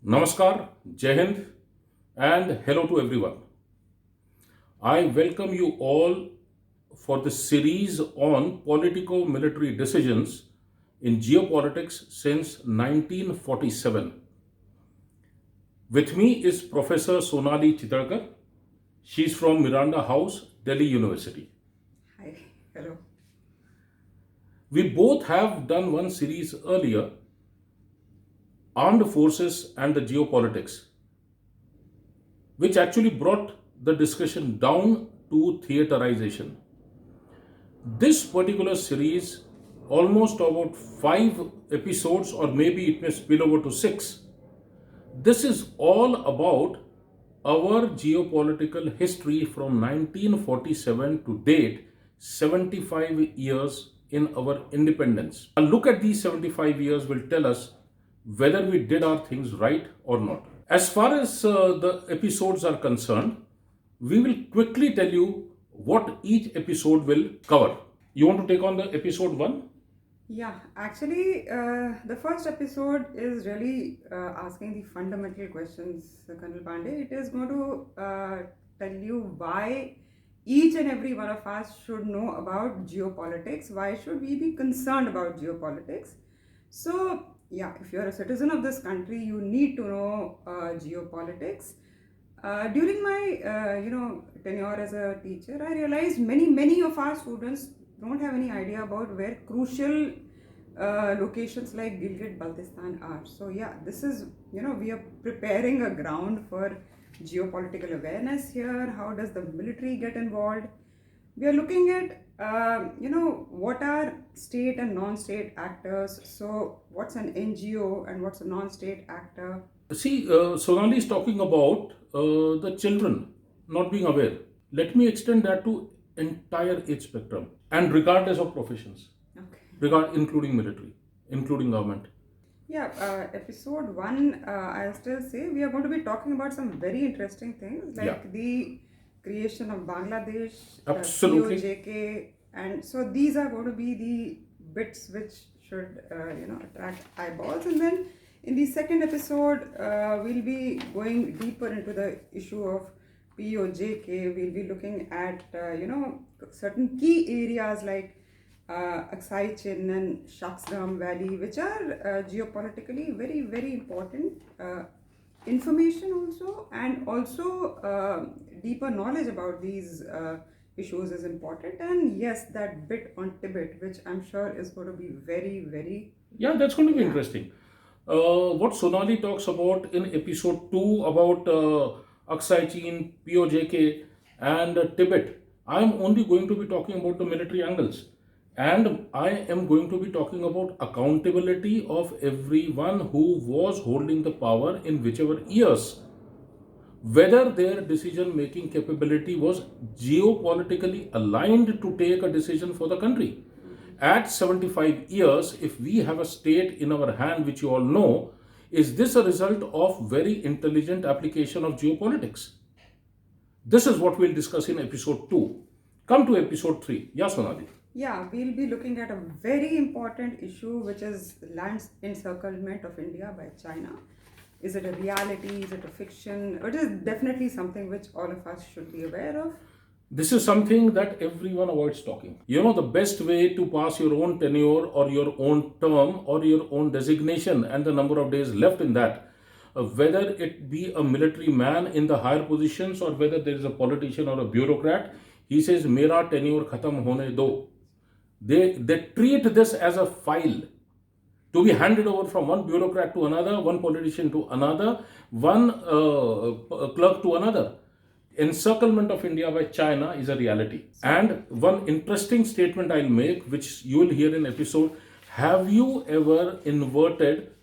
Namaskar, Jai Hind, and hello to everyone. I welcome you all for this series on politico-military decisions in geopolitics since 1947. With me is Professor Sonali Chitalkar. She's from Miranda House, Delhi University. Hi, hello. We both have done one series earlier, Armed Forces and the Geopolitics, which actually brought the discussion down to theaterization. This particular series, almost about 5 episodes, or maybe it may spill over to 6, this is all about our geopolitical history from 1947 to date, 75 years in our independence. A look at these 75 years will tell us whether we did our things right or not. As far as the episodes are concerned, we will quickly tell you what each episode will cover. You want to take on the episode 1? Yeah, actually, the first episode is really asking the fundamental questions, Colonel Pande. It is going to tell you why each and every one of us should know about geopolitics. Why should we be concerned about geopolitics? So, yeah, if you're a citizen of this country, you need to know geopolitics. During my, tenure as a teacher, I realized many of our students don't have any idea about where crucial locations like Gilgit-Baltistan are. So yeah, this is, we are preparing a ground for geopolitical awareness here. How does the military get involved? We are looking at, what are state and non-state actors. So what's an NGO and what's a non-state actor? See, Sonali is talking about the children not being aware. Let me extend that to entire age spectrum and regardless of professions, Okay. including military, including government. Yeah, episode 1, I'll still say we are going to be talking about some very interesting things like Yeah. the creation of Bangladesh, Absolutely. POJK, and so these are going to be the bits which should, attract eyeballs. And then in the second episode, we'll be going deeper into the issue of POJK. We'll be looking at, certain key areas like Aksai Chin and Shaksgam Valley, which are geopolitically very important information also, and also deeper knowledge about these issues is important. And yes, that bit on Tibet, which I'm sure is going to be very Yeah, that's going to be yeah. interesting. What Sonali talks about in episode 2 about Aksai Chin, POJK, and Tibet, I am only going to be talking about the military angles. And I am going to be talking about accountability of everyone who was holding the power in whichever years. Whether their decision making capability was geopolitically aligned to take a decision for the country. At 75 years, if we have a state in our hand, which you all know, is this a result of very intelligent application of geopolitics? This is what we'll discuss in episode 2. Come to episode 3. Yeah, Sonali. Yeah, we'll be looking at a very important issue, which is land encirclement of India by China. Is it a reality? Is it a fiction? It is definitely something which all of us should be aware of. This is something that everyone avoids talking. You know, the best way to pass your own tenure or your own term or your own designation and the number of days left in that, whether it be a military man in the higher positions or whether there is a politician or a bureaucrat, he says, Mera tenure khatam hone do. They treat this as a file to be handed over from one bureaucrat to another, one politician to another, one clerk to another. Encirclement of India by China is a reality. And one interesting statement I'll make, which you will hear in episode, have you ever inverted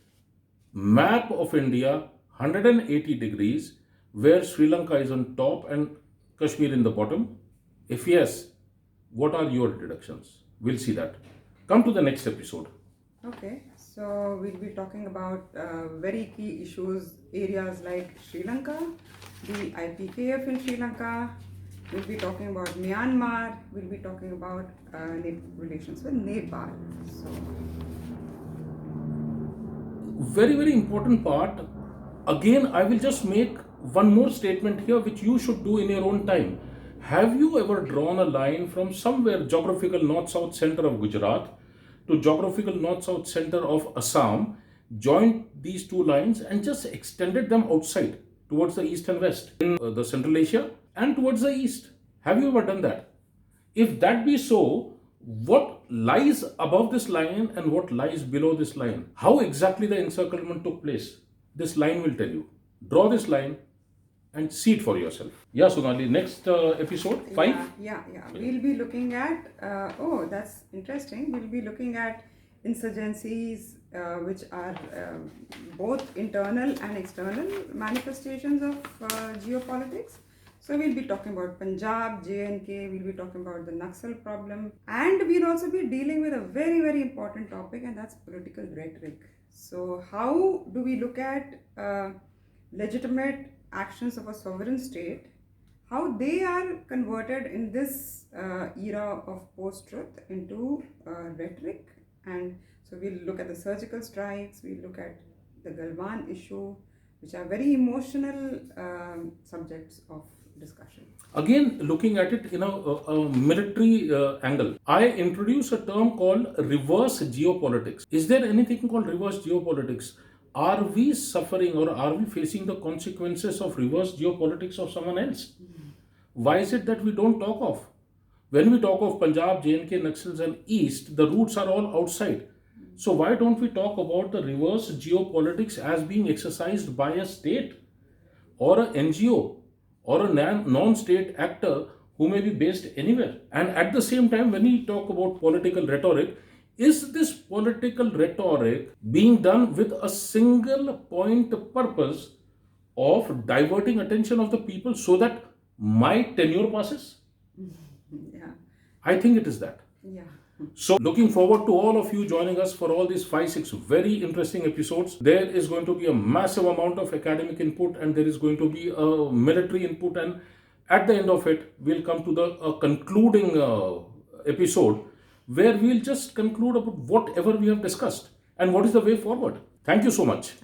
map of India 180 degrees where Sri Lanka is on top and Kashmir in the bottom? If yes, what are your deductions? We'll see that. Come to the next episode. Okay, so we'll be talking about very key issues, areas like Sri Lanka, the IPKF in Sri Lanka. We'll be talking about Myanmar. We'll be talking about relations with Nepal. So, Very important part Again, I will just make one more statement here, which you should do in your own time. Have you ever drawn a line from somewhere geographical north-south center of Gujarat to geographical north-south center of Assam, joined these two lines and just extended them outside towards the east and west in the Central Asia and towards the east? Have you ever done that? If that be so, what lies above this line and what lies below this line? How exactly the encirclement took place? This line will tell you. Draw this line and see it for yourself. Yeah, Sonali, next episode, 5? Yeah. We'll be looking at, oh, that's interesting. We'll be looking at insurgencies, which are both internal and external manifestations of geopolitics. So we'll be talking about Punjab, J&K, we'll be talking about the Naxal problem, and we'll also be dealing with a very, very important topic, and that's political rhetoric. So how do we look at legitimate actions of a sovereign state, how they are converted in this era of post-truth into rhetoric? And so we'll look at the surgical strikes, we'll look at the Galwan issue, which are very emotional subjects of discussion. Again, looking at it in a military angle, I introduce a term called reverse geopolitics. Is there anything called reverse geopolitics? Are we suffering or are we facing the consequences of reverse geopolitics of someone else? Why is it that we don't talk of? When we talk of Punjab, J&K, Naxals and East, the roots are all outside. So why don't we talk about the reverse geopolitics as being exercised by a state or an NGO or a non-state actor who may be based anywhere? And at the same time, when we talk about political rhetoric, is this political rhetoric being done with a single point purpose of diverting attention of the people so that my tenure passes? Yeah. I think it is that. Yeah. So looking forward to all of you joining us for all these 5-6 very interesting episodes. There is going to be a massive amount of academic input and there is going to be a military input, and at the end of it we'll come to the concluding episode where we'll just conclude about whatever we have discussed and what is the way forward. Thank you so much.